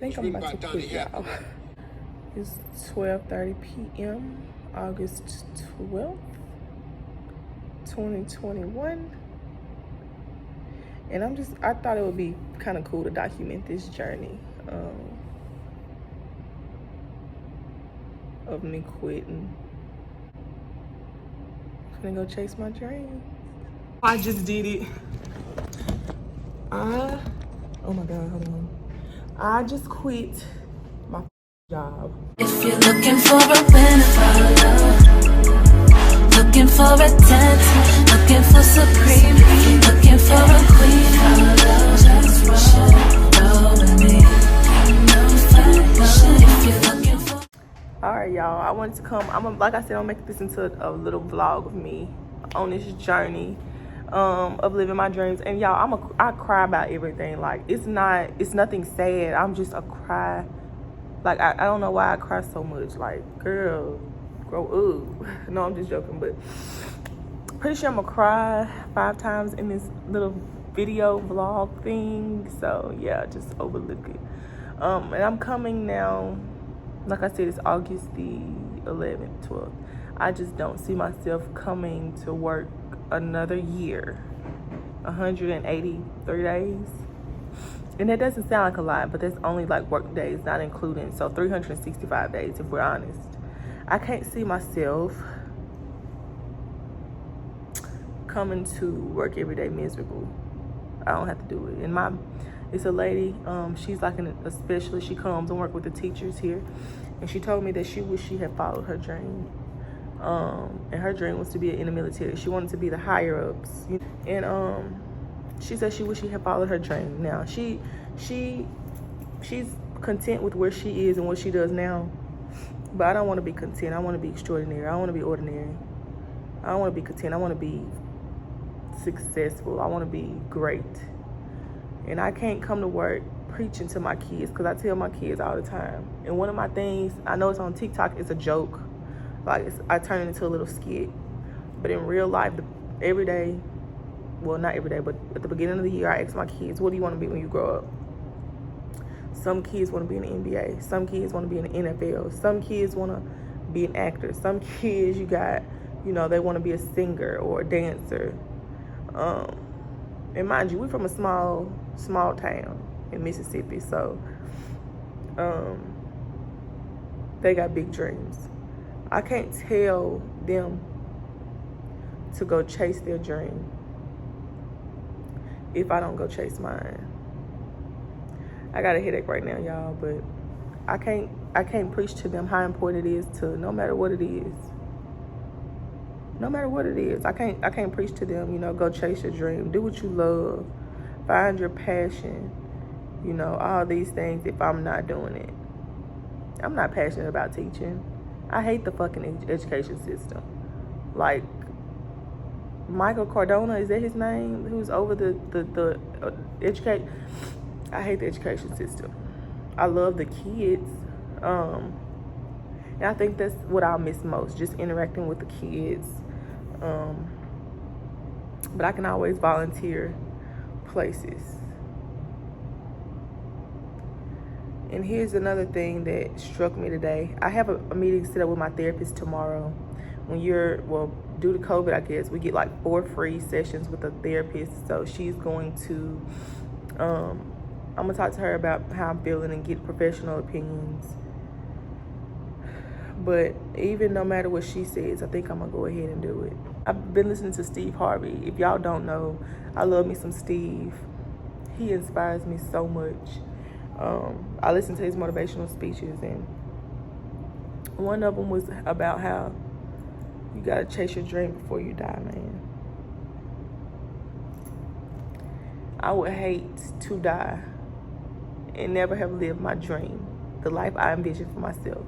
I think I'm about to quit, y'all. It's 12:30 p.m. August 12th, 2021. And I thought it would be kind of cool to document this journey of me quitting. I'm gonna go chase my dreams. I just did it. Oh my God, hold on. I just quit my job. If you're looking for a winner, looking for attention, looking for supreme, looking for a queen, just roll with me. If you're looking for... All right, y'all. I wanted to come. Like I said, I'm making this into a little vlog of me on this journey of living my dreams. And y'all, I cry about everything. Like it's nothing sad. I'm just a cry. Like I don't know why I cry so much. Like, girl, grow up. No, I'm just joking, but pretty sure I'm gonna cry 5 times in this little video vlog thing. So yeah, just overlook it. And I'm coming now. Like I said, it's August the 11th, 12th. I just don't see myself coming to work another year, 183 days. And that doesn't sound like a lot, but that's only like work days, not including, so 365 days if we're honest. I can't see myself coming to work every day miserable. I don't have to do it. And it's a lady, she's like a specialist. She comes and work with the teachers here. And she told me that she wished she had followed her dream. And her dream was to be in the military. She wanted to be the higher ups. And she said she wished she had followed her dream. Now she's content with where she is and what she does now. But I don't want to be content. I want to be extraordinary. I don't want to be ordinary. I don't want to be content. I want to be successful. I want to be great. And I can't come to work preaching to my kids, because I tell my kids all the time. And one of my things, I know it's on TikTok, it's a joke. Like I turn it into a little skit. But in real life, every day, well, not every day, but at the beginning of the year, I ask my kids, what do you want to be when you grow up? Some kids want to be in the NBA. Some kids want to be in the NFL. Some kids want to be an actor. Some kids, they want to be a singer or a dancer. And mind you, we're from a small town in Mississippi, so they got big dreams. I can't tell them to go chase their dream if I don't go chase mine. I got a headache right now, y'all, but I can't preach to them how important it is to, no matter what it is. No matter what it is, I can't preach to them, go chase your dream, do what you love, find your passion, all these things if I'm not doing it. I'm not passionate about teaching. I hate the fucking education system. Like, Michael Cardona, is that his name? Who's over the educate? I hate the education system. I love the kids. And I think that's what I'll miss most, just interacting with the kids. But I can always volunteer places. And here's another thing that struck me today. I have a meeting set up with my therapist tomorrow. When due to COVID, I guess, we get like 4 free sessions with a therapist. So she's going to, I'm gonna talk to her about how I'm feeling and get professional opinions. But even no matter what she says, I think I'm gonna go ahead and do it. I've been listening to Steve Harvey. If y'all don't know, I love me some Steve. He inspires me so much. I listen to his motivational speeches, and one of them was about how you gotta chase your dream before you die, man. I would hate to die and never have lived my dream, the life I envisioned for myself.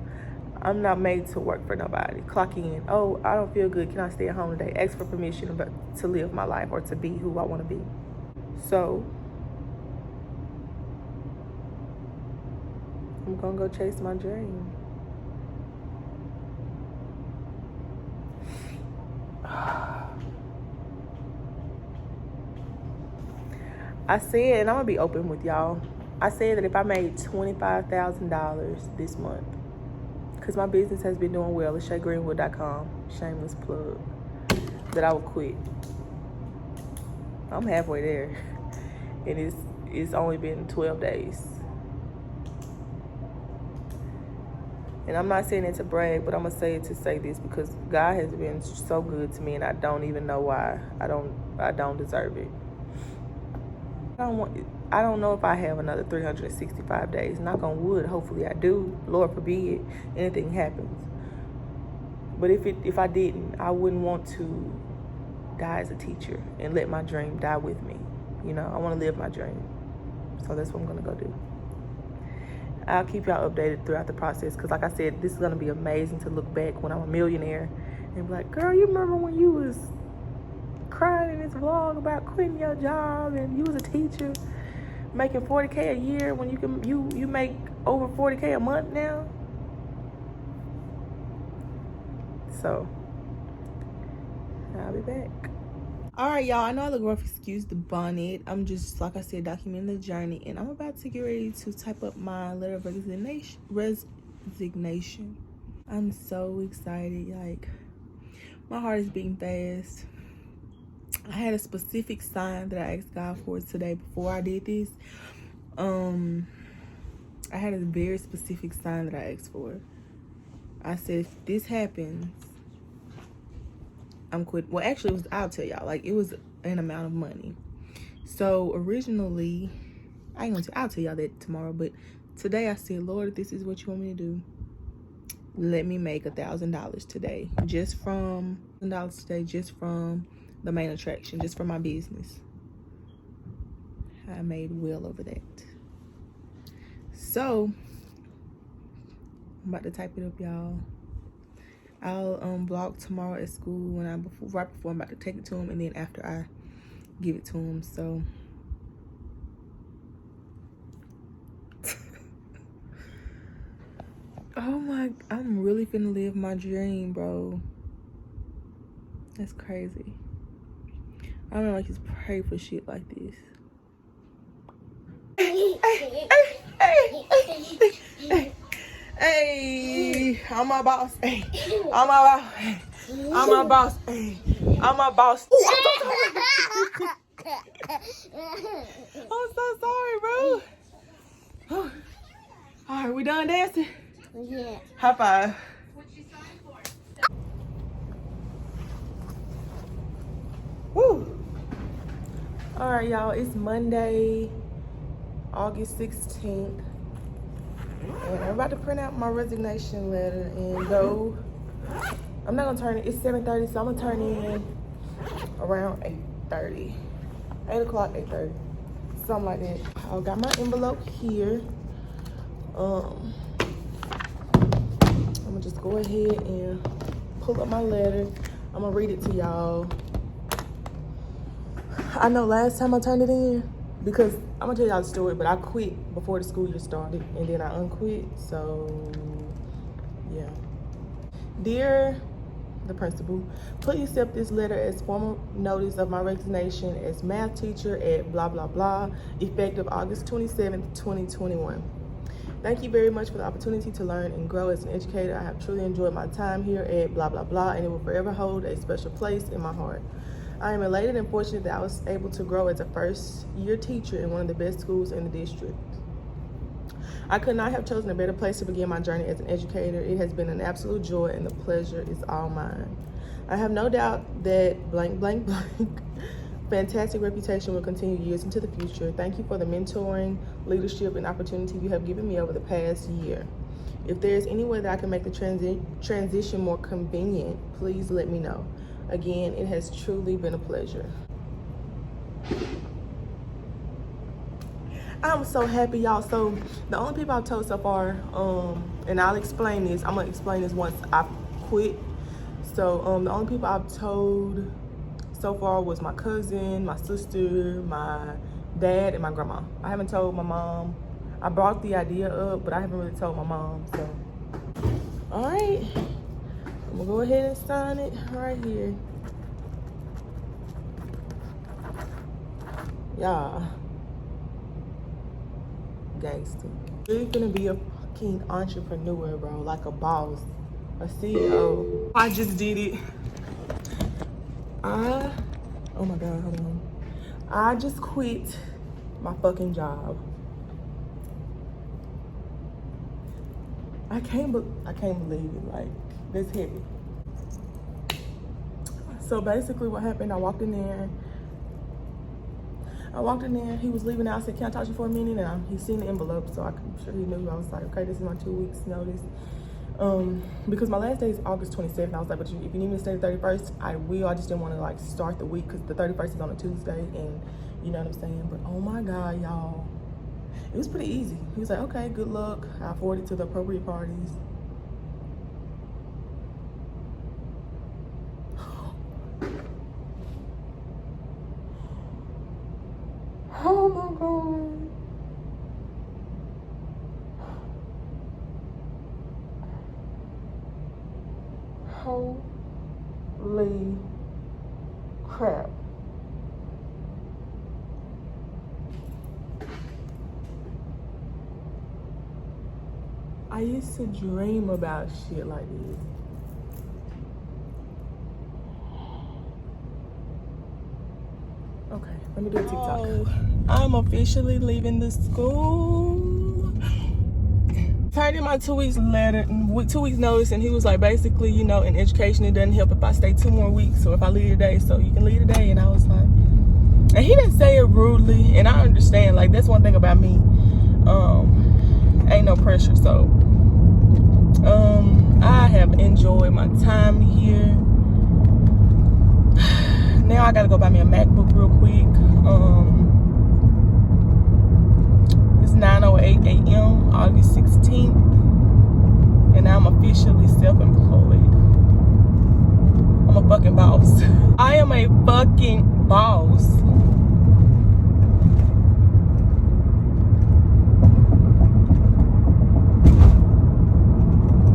I'm not made to work for nobody. Clock in. Oh, I don't feel good. Can I stay at home today? Ask for permission to live my life or to be who I want to be. So I'm gonna go chase my dream. I said, and I'm gonna be open with y'all. I said that if I made $25,000 this month, because my business has been doing well, LaShay.Greenwood.com, shameless plug, that I would quit. I'm halfway there, and it's only been 12 days. And I'm not saying it to brag, but I'm gonna say it to say this, because God has been so good to me, and I don't even know why. I don't deserve it. I don't know if I have another 365 days. Knock on wood. Hopefully I do. Lord forbid anything happens. But if I didn't, I wouldn't want to die as a teacher and let my dream die with me. You know, I want to live my dream. So that's what I'm gonna go do. I'll keep y'all updated throughout the process, because like I said, this is gonna be amazing to look back when I'm a millionaire and be like, girl, you remember when you was crying in this vlog about quitting your job and you was a teacher making $40K a year when you make over $40K a month now? So I'll be back. All right, y'all, I know I look rough, excuse the bonnet. I'm just, like I said, documenting the journey, and I'm about to get ready to type up my letter of resignation. I'm so excited. Like, my heart is beating fast. I had a specific sign that I asked God for today before I did this. I had a very specific sign that I asked for. I said, if this happens, I'm quitting. Well, actually, I'll tell y'all, like, it was an amount of money. So originally, I'll tell y'all that tomorrow, but today I said, Lord, if this is what you want me to do, let me make $1,000 today, just from the main attraction, just for my business. I made well over that. So I'm about to type it up, y'all. I'll vlog tomorrow at school right before I'm about to take it to him, and then after I give it to him. So I'm really finna live my dream, bro. That's crazy. I don't like just pray for shit like this. Hey, I'm my boss. Hey, I'm my boss. Hey, I'm my boss. Hey, I'm my boss. I'm so sorry, bro. All right, we done dancing? Yeah. High five. Woo. All right, y'all. It's Monday, August 16th. And I'm about to print out my resignation letter and go. I'm not gonna turn it. It's 7:30, so I'm gonna turn in around 8:30. 8 o'clock, 8:30. Something like that. I got my envelope here. I'm gonna just go ahead and pull up my letter. I'm gonna read it to y'all. I know last time I turned it in, because I'm gonna tell y'all the story, but I quit before the school year started, and then I unquit. So yeah. Dear the principal, please accept this letter as formal notice of my resignation as math teacher at blah blah blah, effective August 27th, 2021. Thank you very much for the opportunity to learn and grow as an educator. I have truly enjoyed my time here at blah blah blah, and it will forever hold a special place in my heart. I am elated and fortunate that I was able to grow as a first-year teacher in one of the best schools in the district. I could not have chosen a better place to begin my journey as an educator. It has been an absolute joy, and the pleasure is all mine. I have no doubt that blank, blank, blank fantastic reputation will continue years into the future. Thank you for the mentoring, leadership, and opportunity you have given me over the past year. If there is any way that I can make the transition more convenient, please let me know. Again, it has truly been a pleasure. I'm so happy, y'all. So the only people I've told so far, and I'll explain this. I'm gonna explain this once I quit. So the only people I've told so far was my cousin, my sister, my dad, and my grandma. I haven't told my mom. I brought the idea up, but I haven't really told my mom. So, all right. I'm gonna go ahead and sign it right here. Yeah. gangster. Really gonna be a fucking entrepreneur, bro. Like a boss, a CEO. I just did it. Oh my God, hold on. I just quit my fucking job. I can't believe it. Like, that's heavy. So basically what happened, I walked in there. He was leaving out. I said, can I talk to you for a minute? And he seen the envelope, so I'm sure he knew. I was like, okay, this is my 2 weeks notice. Because my last day is August 27th. I was like, but if you need me to stay the 31st, I will. I just didn't want to like start the week because the 31st is on a Tuesday, and you know what I'm saying? But oh my God, y'all. It was pretty easy. He was like, okay, good luck. I forwarded to the appropriate parties. Oh my God. Holy crap. I used to dream about shit like this. Okay, let me do a TikTok. Oh, I'm officially leaving the school. Turned in my 2 weeks letter, 2 weeks notice, and he was like, basically, you know, in education, it doesn't help if I stay 2 more weeks, or if I leave today, so you can leave today. And I was like, and he didn't say it rudely, and I understand, like, that's one thing about me. Ain't no pressure, so I have enjoyed my time here. Now I gotta go buy me a MacBook real quick. It's 9:08 a.m. August 16th, and I'm officially self-employed. I'm a fucking boss. I am a fucking boss.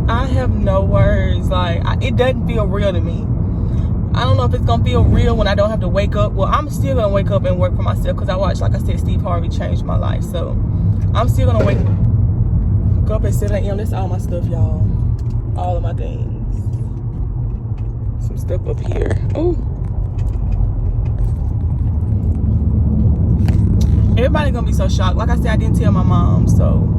I have no words. Like, it doesn't feel real to me. I don't know if it's gonna feel real when I don't have to wake up. Well, I'm still gonna wake up and work for myself because I watched, like I said, Steve Harvey changed my life. So I'm still gonna wake up at 7 a.m. That's all my stuff, y'all. All of my things. Some stuff up here. Oh. Everybody gonna be so shocked. Like I said, I didn't tell my mom, so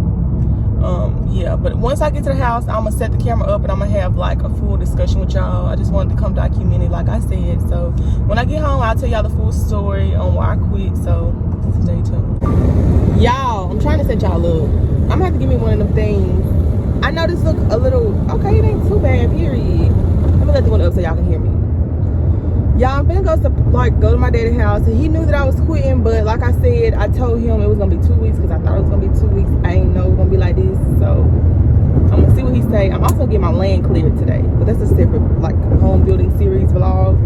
yeah, but once I get to the house, I'm gonna set the camera up and I'm gonna have like a full discussion with y'all. I just wanted to come document it, like I said. So when I get home, I'll tell y'all the full story on why I quit. So stay tuned. Y'all, I'm trying to set y'all up. I'm gonna have to give me one of them things. I know this look a little, okay, it ain't too bad, period. Let me let the one up so y'all can hear me. Y'all, I'm finna go to my daddy's house, and he knew that I was quitting, but like I said, I told him it was gonna be 2 weeks because I thought it was gonna be 2 weeks. I ain't know it was gonna be like this, so I'm gonna see what he say. I'm also gonna get my land cleared today, but that's a separate like home building series vlog.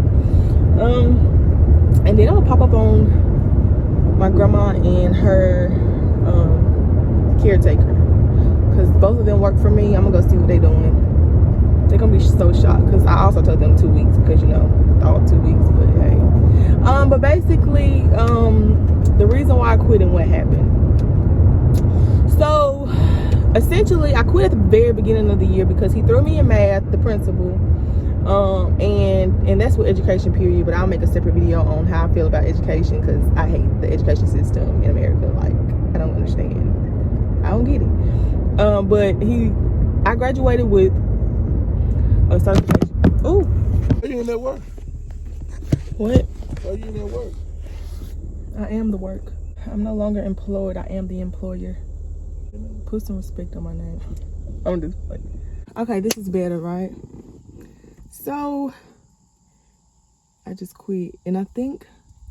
And then I'm gonna pop up on my grandma and her caretaker because both of them work for me. I'm gonna go see what they doing. They're gonna be so shocked because I also told them 2 weeks because, you know, I thought 2 weeks, but hey. But basically, the reason why I quit and what happened. So essentially, I quit at the very beginning of the year because he threw me in math, the principal, and that's what education, period. But I'll make a separate video on how I feel about education because I hate the education system in America. Like, I don't understand. I don't get it. But I graduated with a certification. Ooh. Are you in that work? What? Are you in that work? I am the work. I'm no longer employed. I am the employer. Put some respect on my name. I'm just like, okay, this is better, right? So I just quit, and I think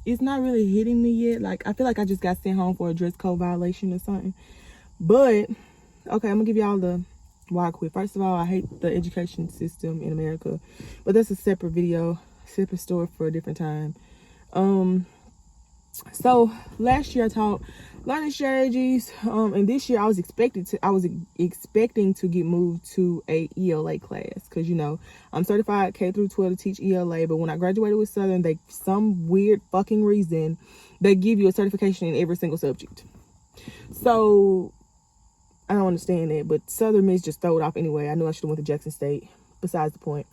it's not really hitting me yet. Like, I feel like I just got sent home for a dress code violation or something. But okay, I'm gonna give y'all the why I quit. First of all, I hate the education system in America, but that's a separate video, separate story for a different time. So last year I taught learning strategies, and this year I was expecting to get moved to a ELA class because, you know, I'm certified K through 12 to teach ELA, but when I graduated with Southern, some weird fucking reason they give you a certification in every single subject. So I don't understand that, but Southern Miss just throw it off anyway. I knew I should have went to Jackson State. Besides the point.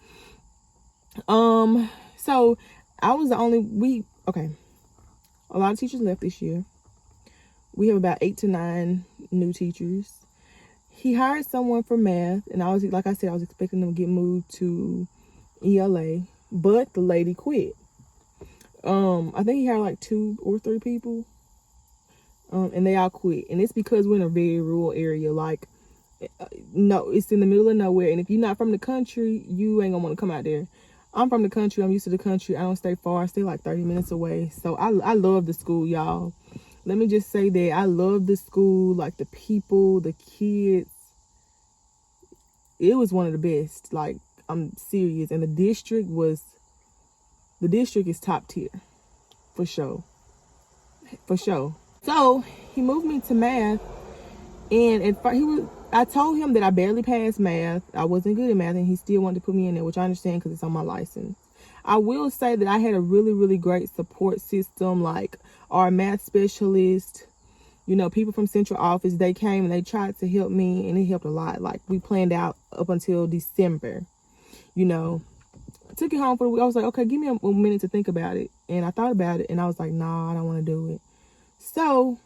So I was the only, okay. A lot of teachers left this year. We have about 8 to 9 new teachers. He hired someone for math, and I was, like I said, I was expecting them to get moved to ELA, but the lady quit. I think he hired like 2 or 3 people, and they all quit. And it's because we're in a very rural area. Like, no, it's in the middle of nowhere. And if you're not from the country, you ain't gonna want to come out there. I'm from the country. I'm used to the country. I don't stay far. I stay like 30 minutes away. So I love the school, y'all. Let me just say that I love the school, like the people, the kids. It was one of the best. Like, I'm serious. And the district is top tier. For sure. For sure. So he moved me to math. And at first I told him that I barely passed math. I wasn't good at math, and he still wanted to put me in there, which I understand because it's on my license. I will say that I had a really, really great support system, like our math specialist, you know, people from central office. They came and they tried to help me, and it helped a lot. Like, we planned out up until December, you know. I took it home for the week. I was like, okay, give me a minute to think about it. And I thought about it, and I was like, nah, I don't want to do it. So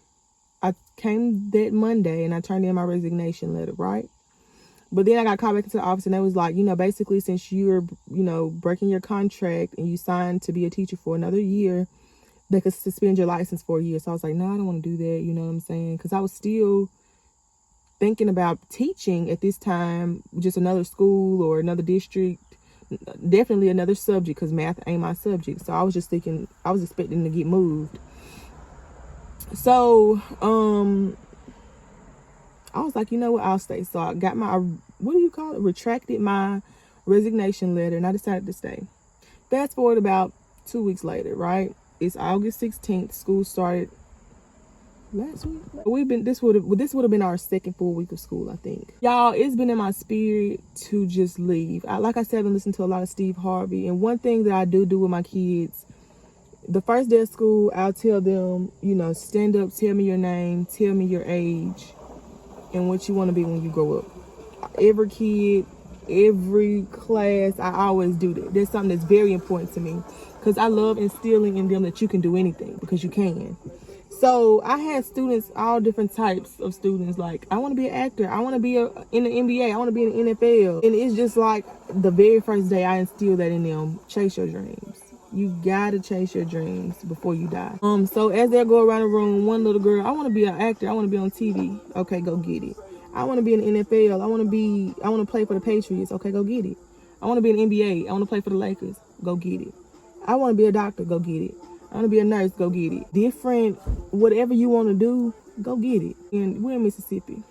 I came that Monday and I turned in my resignation letter, right? But then I got called back into the office, and they was like, you know, basically, since you're, you know, breaking your contract and you signed to be a teacher for another year, they could suspend your license for a year. So I was like, no, I don't want to do that. You know what I'm saying? Because I was still thinking about teaching at this time, just another school or another district, definitely another subject, because math ain't my subject. So I was just thinking, I was expecting to get moved. So, I was like, you know what, I'll stay. So I got my, retracted my resignation letter, and I decided to stay. Fast forward about 2 weeks later, right? It's August 16th. School started last week. This would have been our second full week of school, I think. Y'all, it's been in my spirit to just leave. Like I said, I've been listening to a lot of Steve Harvey, and one thing that I do with my kids, the first day of school, I'll tell them, you know, stand up, tell me your name, tell me your age, and what you want to be when you grow up. Every kid, every class, I always do that. That's something that's very important to me, because I love instilling in them that you can do anything, because you can. So I had students, all different types of students. Like, I want to be an actor. I want to be in the NBA. I want to be in the NFL. And it's just like the very first day I instilled that in them. Chase your dreams. You gotta chase your dreams before you die. So as they go around the room, one little girl, I want to be an actor. I want to be on TV. Okay, go get it. I want to be in the NFL. I want to play for the Patriots. Okay, go get it. I want to be in the NBA. I want to play for the Lakers. Go get it. I want to be a doctor. Go get it. I want to be a nurse. Go get it. Different, whatever you want to do, go get it. And we're in Mississippi.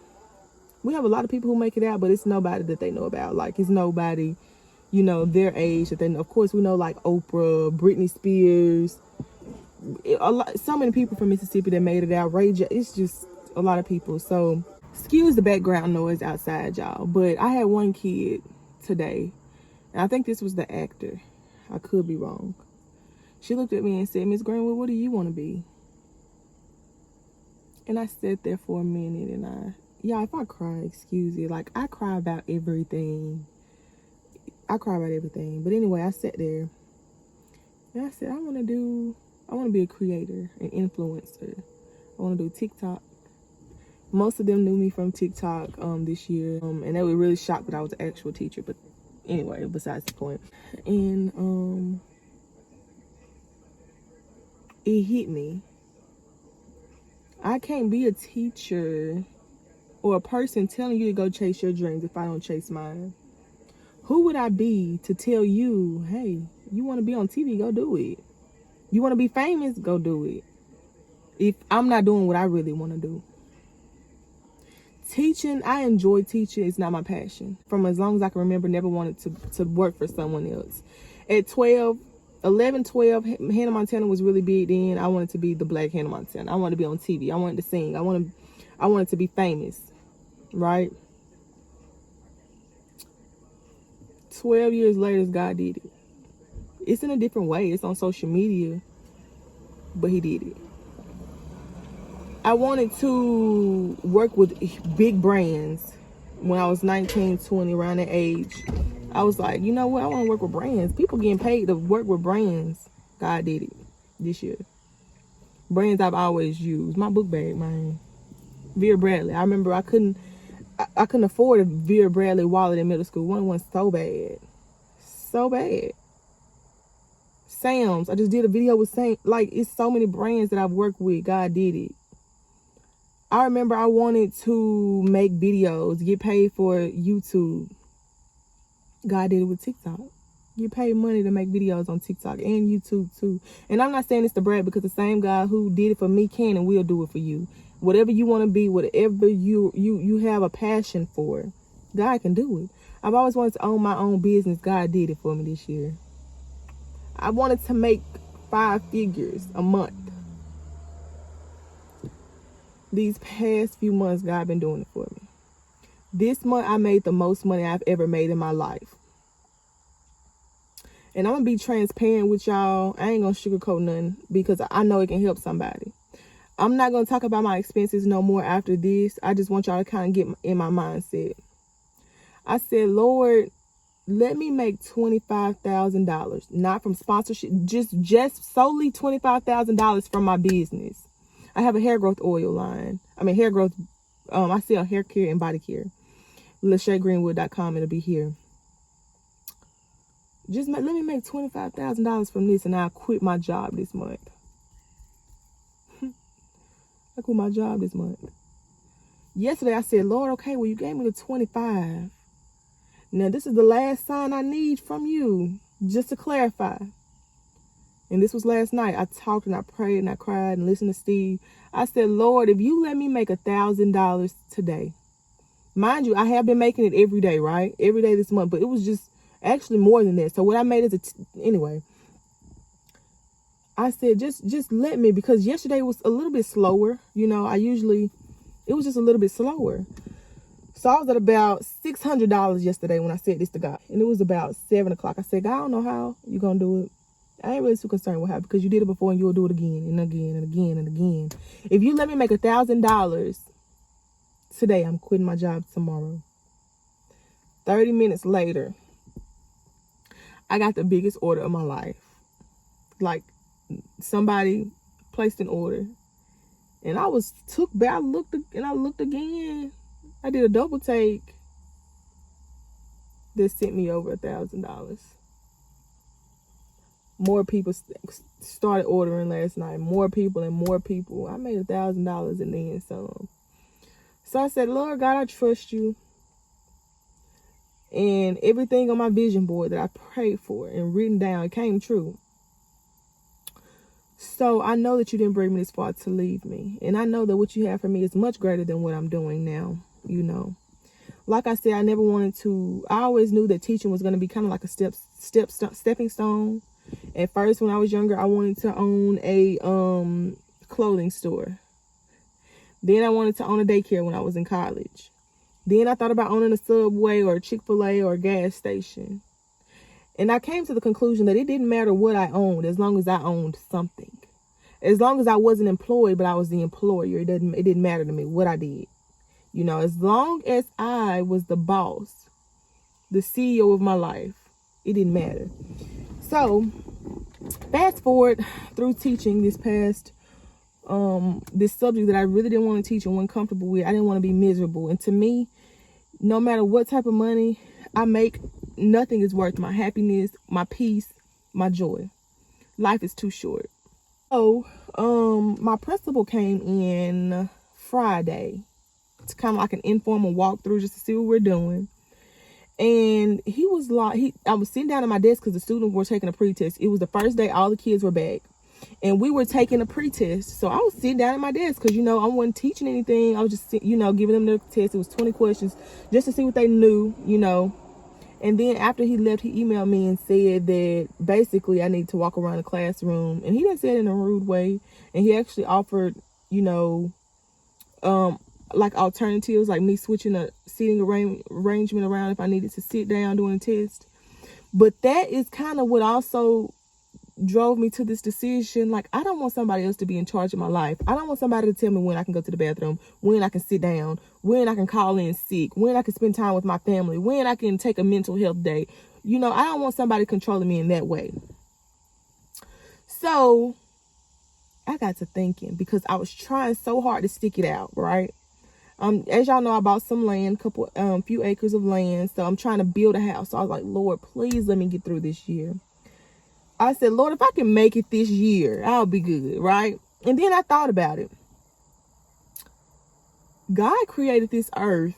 We have a lot of people who make it out, but it's nobody that they know about. Like, it's nobody, you know, their age that they know. Of course, we know like Oprah, Britney Spears, so many people from Mississippi that made it out. Ray J, it's just a lot of people. So excuse the background noise outside, y'all. But I had one kid today, and I think this was the actor. I could be wrong. She looked at me and said, Miss Greenwood, what do you want to be? And I sat there for a minute, and y'all, if I cry, excuse it. Like, I cry about everything. But anyway, I sat there and I said, I want to be a creator, an influencer. I want to do TikTok. Most of them knew me from TikTok this year. And they were really shocked that I was an actual teacher. But anyway, besides the point. And it hit me. I can't be a teacher or a person telling you to go chase your dreams if I don't chase mine. Who would I be to tell you, hey, you want to be on TV, go do it. You want to be famous, go do it. If I'm not doing what I really want to do. Teaching, I enjoy teaching. It's not my passion. From as long as I can remember, never wanted to work for someone else. At 12, Hannah Montana was really big then. I wanted to be the black Hannah Montana. I wanted to be on TV. I wanted to sing. I wanted to be famous, right? 12 years later, God did it. It's in a different way. It's on social media, but he did it. I wanted to work with big brands when I was 19, 20, around that age. I was like, you know what? I want to work with brands. People getting paid to work with brands. God did it this year. Brands I've always used. My book bag, man. Vera Bradley. I remember I couldn't afford a Vera Bradley wallet in middle school. One was so bad. So bad. Sam's. I just did a video with Sam. Like, it's so many brands that I've worked with. God did it. I remember I wanted to make videos, get paid for YouTube. God did it with TikTok. You pay money to make videos on TikTok and YouTube too. And I'm not saying this to brag, because the same God who did it for me can and will do it for you. Whatever you want to be, whatever you have a passion for, God can do it. I've always wanted to own my own business. God did it for me this year. I wanted to make 5 figures a month. These past few months, God been doing it for me. This month, I made the most money I've ever made in my life. And I'm going to be transparent with y'all. I ain't going to sugarcoat nothing, because I know it can help somebody. I'm not going to talk about my expenses no more after this. I just want y'all to kind of get in my mindset. I said, Lord, let me make $25,000, not from sponsorship, just solely $25,000 from my business. I have a hair growth oil line. Hair growth. I sell hair care and body care. LaShay.Greenwood.com. It'll be here. Let me make $25,000 from this, and I'll quit my job this month. I quit my job this month. Yesterday I said, Lord, okay, well, you gave me the 25. Now this is the last sign I need from you, just to clarify. And this was last night. I talked and I prayed and I cried and listened to Steve. I said, Lord, if you let me make $1,000 today, mind you, I have been making it every day, right? Every day this month, but it was just actually more than that. So what I made is anyway. I said, just let me, because yesterday was a little bit slower. You know, it was just a little bit slower. So I was at about $600 yesterday when I said this to God. And it was about 7 o'clock. I said, God, I don't know how you're going to do it. I ain't really too concerned with how, because you did it before and you'll do it again and again and again and again. If you let me make $1,000 today, I'm quitting my job tomorrow. 30 minutes later, I got the biggest order of my life. Like, somebody placed an order, and I was took back. I looked again. I did a double take. That sent me over $1,000. More people started ordering last night. More people and more people. I made $1,000 and then some. So I said, Lord God, I trust you. And everything on my vision board that I prayed for and written down came true. So I know that you didn't bring me this far to leave me. And I know that what you have for me is much greater than what I'm doing now, you know. Like I said, I always knew that teaching was going to be kind of like a stepping stone. At first, when I was younger, I wanted to own a clothing store. Then I wanted to own a daycare when I was in college. Then I thought about owning a Subway or a Chick-fil-A or a gas station. And I came to the conclusion that it didn't matter what I owned as long as I owned something. As long as I wasn't employed, but I was the employer, it didn't matter to me what I did. You know, as long as I was the boss, the CEO of my life, it didn't matter. So, fast forward through teaching this subject that I really didn't want to teach and wasn't comfortable with. I didn't want to be miserable. And to me, no matter what type of money I make, nothing is worth my happiness, my peace, my joy. Life is too short. So, my principal came in Friday. It's kind of like an informal walkthrough just to see what we're doing. And he was like, I was sitting down at my desk because the students were taking a pretest. It was the first day all the kids were back. And we were taking a pretest. So I was sitting down at my desk because, I wasn't teaching anything. I was just, giving them the test. It was 20 questions just to see what they knew, And then after he left, he emailed me and said that basically I need to walk around the classroom. And he didn't say it in a rude way. And he actually offered, like alternatives, like me switching a seating arrangement around if I needed to sit down during the test. But that is kind of what also drove me to this decision. Like, I don't want somebody else to be in charge of my life. I don't want somebody to tell me when I can go to the bathroom, when I can sit down, when I can call in sick, when I can spend time with my family, when I can take a mental health day. You know, I don't want somebody controlling me in that way. So I got to thinking, because I was trying so hard to stick it out, right? As y'all know, I bought some land, few acres of land. So I'm trying to build a house. So I was like, Lord, please let me get through this year. I said, Lord, if I can make it this year, I'll be good, right? And then I thought about it. God created this earth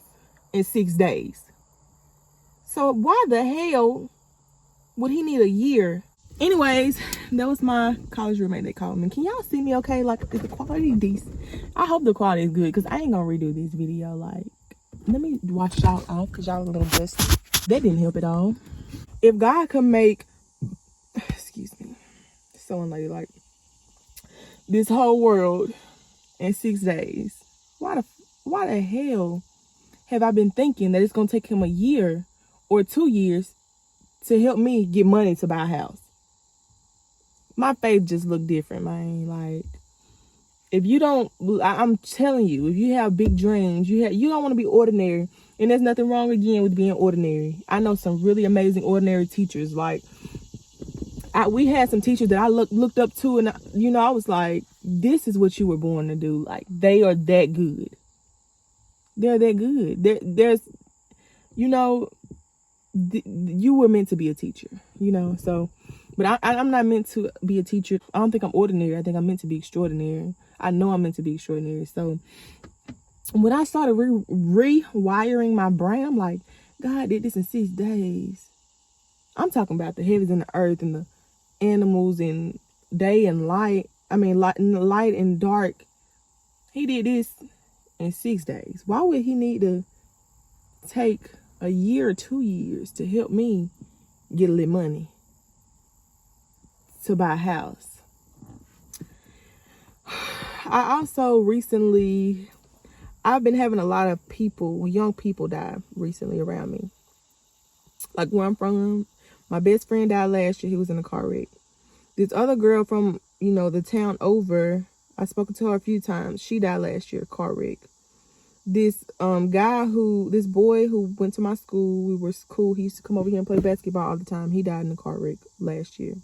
in 6 days. So why the hell would he need a year? Anyways, that was my college roommate that called me. Can y'all see me okay? Like, is the quality decent? I hope the quality is good, because I ain't gonna redo this video. Like, let me wash y'all off, because y'all a little dusty. That didn't help at all. If God could make, excuse me, so unladylike, this whole world in 6 days, why the hell have I been thinking that it's gonna take him a year or 2 years to help me get money to buy a house? My faith just look different, man. Like, if you don't, I'm telling you, if you have big dreams, you don't want to be ordinary. And there's nothing wrong, again, with being ordinary. I know some really amazing ordinary teachers. Like, we had some teachers that I looked up to, and I was like, this is what you were born to do. Like, they are that good. They're that good. There's, you were meant to be a teacher, so. But I'm not meant to be a teacher. I don't think I'm ordinary. I think I'm meant to be extraordinary. I know I'm meant to be extraordinary. So when I started rewiring my brain, I'm like, God did this in 6 days. I'm talking about the heavens and the earth and the animals and day and light. I mean, light and dark. He did this in 6 days. Why would he need to take a year or 2 years to help me get a little money to buy a house? I also recently, I've been having a lot of young people die recently around me. Like, where I'm from, my best friend died last year. He was in a car wreck. This other girl from, the town over, I've spoken to her a few times. She died last year, car wreck. This this boy who went to my school, we were cool. He used to come over here and play basketball all the time. He died in a car wreck last year.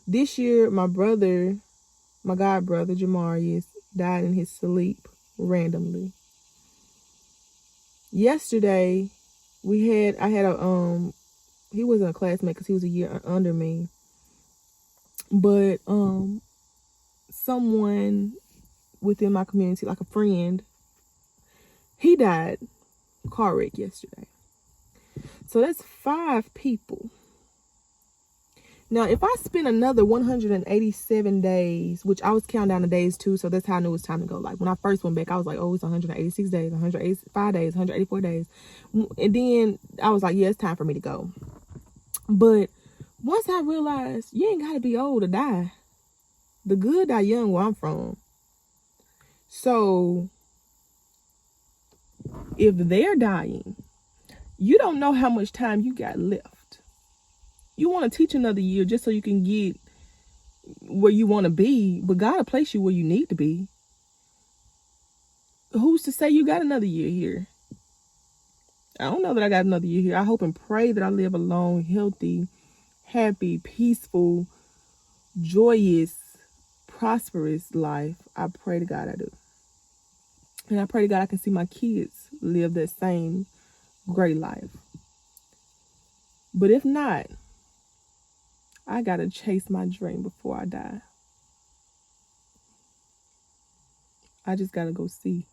This year, my god brother, Jamarius, died in his sleep randomly. Yesterday, he wasn't a classmate because he was a year under me. But someone within my community, like a friend, he died car wreck yesterday. So that's 5 people. Now, if I spend another 187 days, which I was counting down the days too, so that's how I knew it was time to go. Like, when I first went back, I was like, oh, it's 186 days, 185 days, 184 days. And then I was like, yeah, it's time for me to go. But once I realized, you ain't got to be old to die. The good die young where I'm from. So, if they're dying, you don't know how much time you got left. You want to teach another year just so you can get where you want to be, but God will place you where you need to be. Who's to say you got another year here? I don't know that I got another year here. I hope and pray that I live a long, healthy, happy, peaceful, joyous, prosperous life. I pray to God I do. And I pray to God I can see my kids live that same great life. But if not, I gotta chase my dream before I die. I just gotta go see.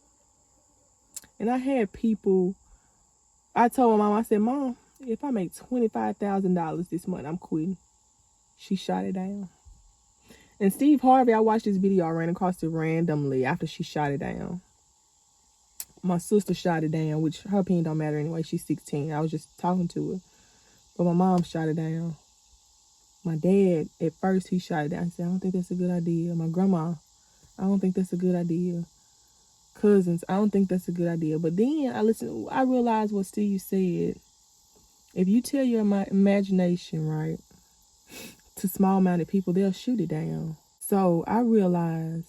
And I had people, I told my mom, I said, Mom, if I make $25,000 this month, I'm quitting. She shot it down. And Steve Harvey, I watched this video, I ran across it randomly after she shot it down. My sister shot it down, which her opinion don't matter anyway. She's 16. I was just talking to her. But my mom shot it down. My dad, at first, he shot it down. He said, I don't think that's a good idea. My grandma, I don't think that's a good idea. Cousins, I don't think that's a good idea. But then I realized what Steve said. If you tell your imagination, right, to small-minded people, they'll shoot it down. So I realized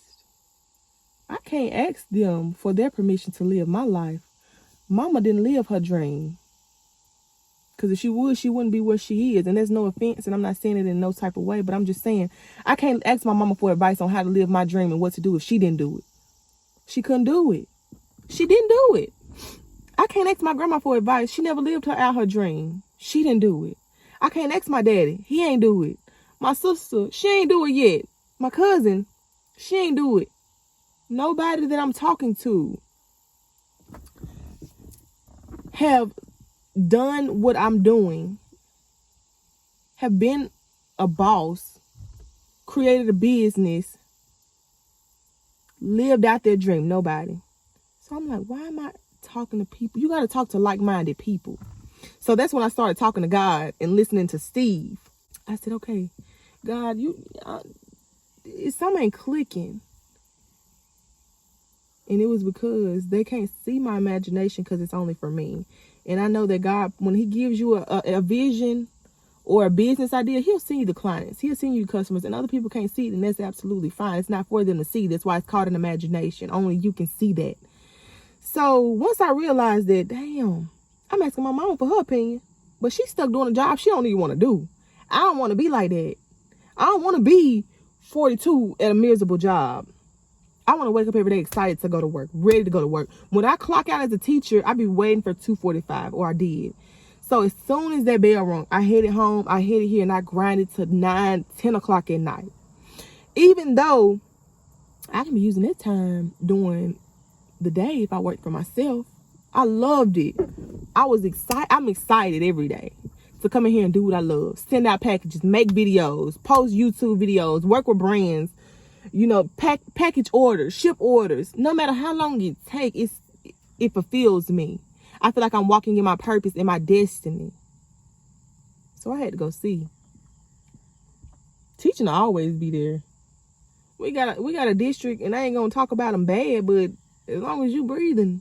I can't ask them for their permission to live my life. Mama didn't live her dream. Because if she would, she wouldn't be where she is. And there's no offense, and I'm not saying it in no type of way, but I'm just saying, I can't ask my mama for advice on how to live my dream and what to do if she didn't do it. She couldn't do it. She didn't do it. I can't ask my grandma for advice. She never lived out her dream. She didn't do it. I can't ask my daddy. He ain't do it. My sister, she ain't do it yet. My cousin, she ain't do it. Nobody that I'm talking to have done what I'm doing, have been a boss, created a business, lived out their dream. Nobody. So I'm like, why am I talking to people? You got to talk to like-minded people. So that's when I started talking to God and listening to Steve. I said, okay, God, something ain't clicking. And it was because they can't see my imagination because it's only for me. And I know that God, when he gives you a vision or a business idea, he'll send you the clients. He'll send you the customers. And other people can't see it, and that's absolutely fine. It's not for them to see. That's why it's called an imagination. Only you can see that. So once I realized that, damn, I'm asking my mama for her opinion, but she's stuck doing a job she don't even want to do. I don't want to be like that. I don't want to be 42 at a miserable job. I want to wake up every day excited to go to work, ready to go to work. When I clock out as a teacher, I be waiting for 2:45, or I did. So as soon as that bell rung, I headed home, I headed here, and I grinded to 9, 10 o'clock at night. Even though I can be using that time during the day if I work for myself, I loved it. I was excited. I'm excited every day to come in here and do what I love. Send out packages, make videos, post YouTube videos, work with brands, package orders, ship orders. No matter how long it takes, it fulfills me. I feel like I'm walking in my purpose and my destiny. So I had to go see. Teaching will always be there. We got a district, and I ain't gonna talk about them bad, but as long as you breathing,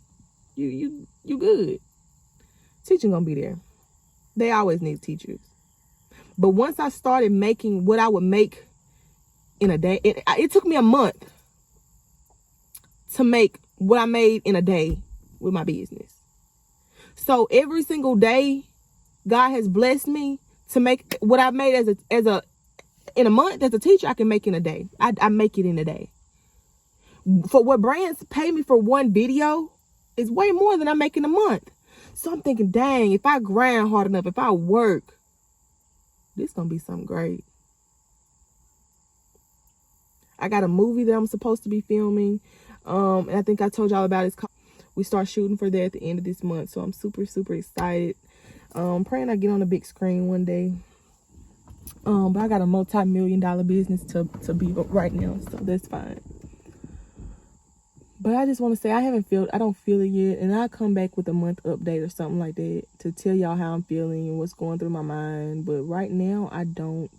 you good. Teaching gonna be there. They always need teachers. But once I started making what I would make in a day, it took me a month to make what I made in a day with my business. So every single day, God has blessed me to make what I made in a month as a teacher. I can make in a day. I make it in a day. For what brands pay me for one video is way more than I make in a month. So I'm thinking, dang, if I grind hard enough, if I work, this gonna be something great. I got a movie that I'm supposed to be filming. And I think I told y'all about it. We start shooting for that at the end of this month. So I'm super, super excited. Praying I get on the big screen one day. But I got a multi-million-dollar business to be right now. So that's fine. But I just want to say I don't feel it yet. And I'll come back with a month update or something like that to tell y'all how I'm feeling and what's going through my mind. But right now, I don't.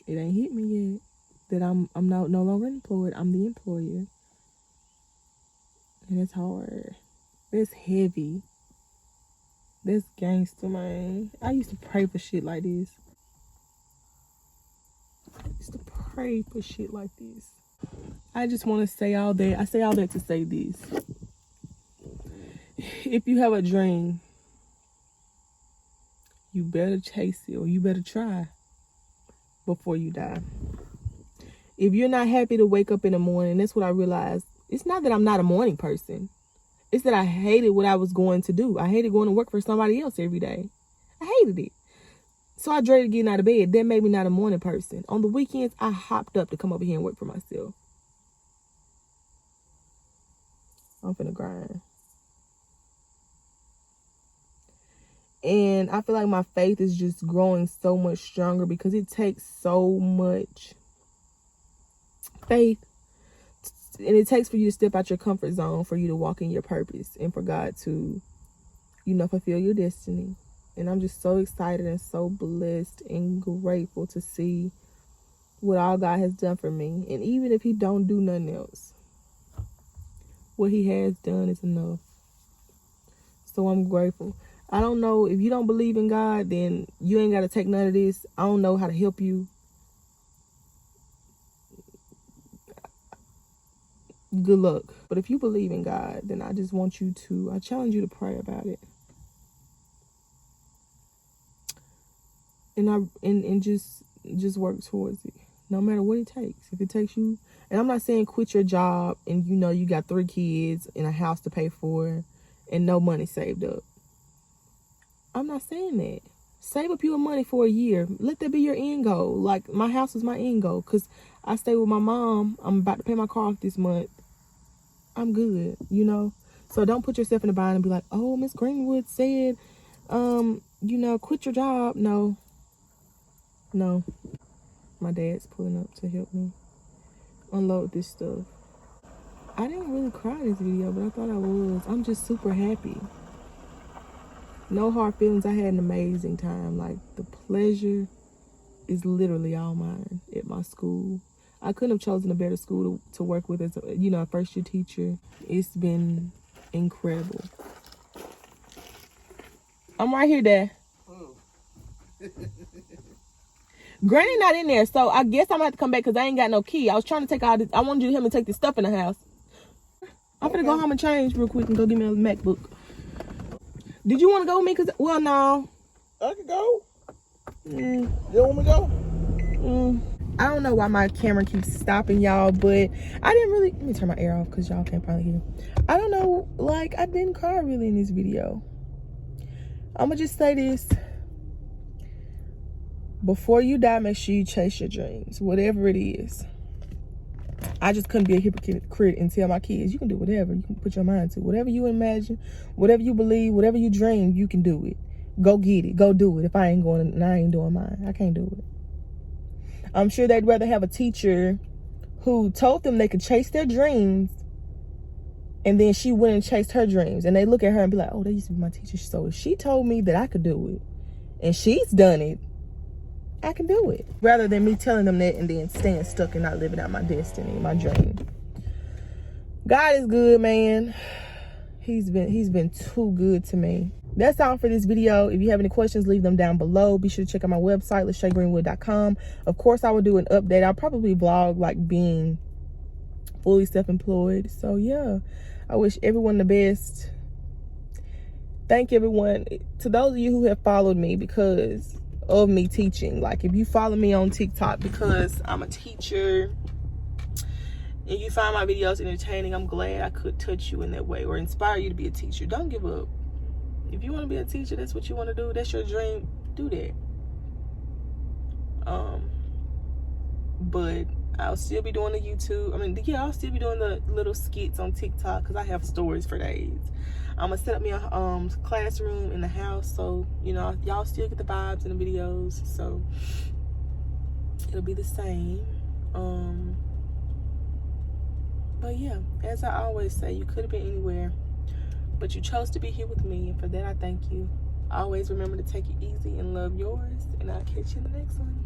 It ain't hit me yet that I'm no longer employed. I'm the employer. And it's hard. It's heavy. That's gangster, man. I used to pray for shit like this. I just want to say all that. I say all that to say this. If you have a dream, you better chase it, or you better try before you die. If you're not happy to wake up in the morning, that's what I realized. It's not that I'm not a morning person. It's that I hated what I was going to do. I hated going to work for somebody else every day. I hated it. So I dreaded getting out of bed. That made me not a morning person. On the weekends, I hopped up to come over here and work for myself. I'm finna grind. And I feel like my faith is just growing so much stronger because it takes so much faith. And it takes for you to step out your comfort zone, for you to walk in your purpose, and for God to, fulfill your destiny. And I'm just so excited and so blessed and grateful to see what all God has done for me. And even if he don't do nothing else, what he has done is enough. So I'm grateful. I don't know. If you don't believe in God, then you ain't got to take none of this. I don't know how to help you. Good luck. But if you believe in God, then I just want you to, I challenge you to pray about it. And just work towards it. No matter what it takes. If it takes you, and I'm not saying quit your job and you know you got 3 kids and a house to pay for and no money saved up. I'm not saying that. Save up your money for a year. Let that be your end goal. Like, my house is my end goal because I stay with my mom. I'm about to pay my car off this month. I'm good, you know. So don't put yourself in a bind and be like, oh, Miss Greenwood said, you know, quit your job. No. My dad's pulling up to help me unload this stuff. I didn't really cry this video, but I thought I was. I'm just super happy. No hard feelings. I had an amazing time. Like, the pleasure is literally all mine at my school. I couldn't have chosen a better school to work with as a, you know, a first year teacher. It's been incredible. I'm right here, Dad. Granny not in there, so I guess I'm gonna have to come back because I ain't got no key. I was trying to take all this. I wanted you to help me take this stuff in the house. I'm gonna go home and change real quick and go get me a MacBook. Did you want to go with me? Cause, well, no. I can go. You don't want me to go? I don't know why my camera keeps stopping, y'all, but I didn't really. Let me turn my air off because y'all can't probably hear. I don't know, like, I didn't cry really in this video. I'm gonna just say this. Before you die, make sure you chase your dreams, whatever it is. I just couldn't be a hypocrite and tell my kids, you can do whatever you can put your mind to. Whatever you imagine, whatever you believe, whatever you dream, you can do it. Go get it. Go do it. If I ain't going, and I ain't doing mine. I can't do it. I'm sure they'd rather have a teacher who told them they could chase their dreams, and then she went and chased her dreams. And they look at her and be like, oh, they used to be my teacher. So if she told me that I could do it, and she's done it, I can do it. Rather than me telling them that and then staying stuck and not living out my destiny, my dream. God is good, man. He's been too good to me. That's all for this video. If you have any questions, leave them down below. Be sure to check out my website, LaShay.Greenwood.com. Of course, I will do an update. I'll probably vlog like being fully self-employed. So yeah, I wish everyone the best. Thank everyone. To those of you who have followed me because of me teaching, like if you follow me on TikTok because I'm a teacher and you find my videos entertaining, I'm glad I could touch you in that way or inspire you to be a teacher. Don't give up. If you want to be a teacher, that's what you want to do, that's your dream, do that. But I'll still be doing the YouTube. I mean, yeah, I'll still be doing the little skits on TikTok because I have stories for days. I'm gonna set up me a classroom in the house, so you know y'all still get the vibes in the videos. So it'll be the same. But yeah, as I always say, you could have been anywhere, but you chose to be here with me, and for that I thank you. Always remember to take it easy and love yours, and I'll catch you in the next one.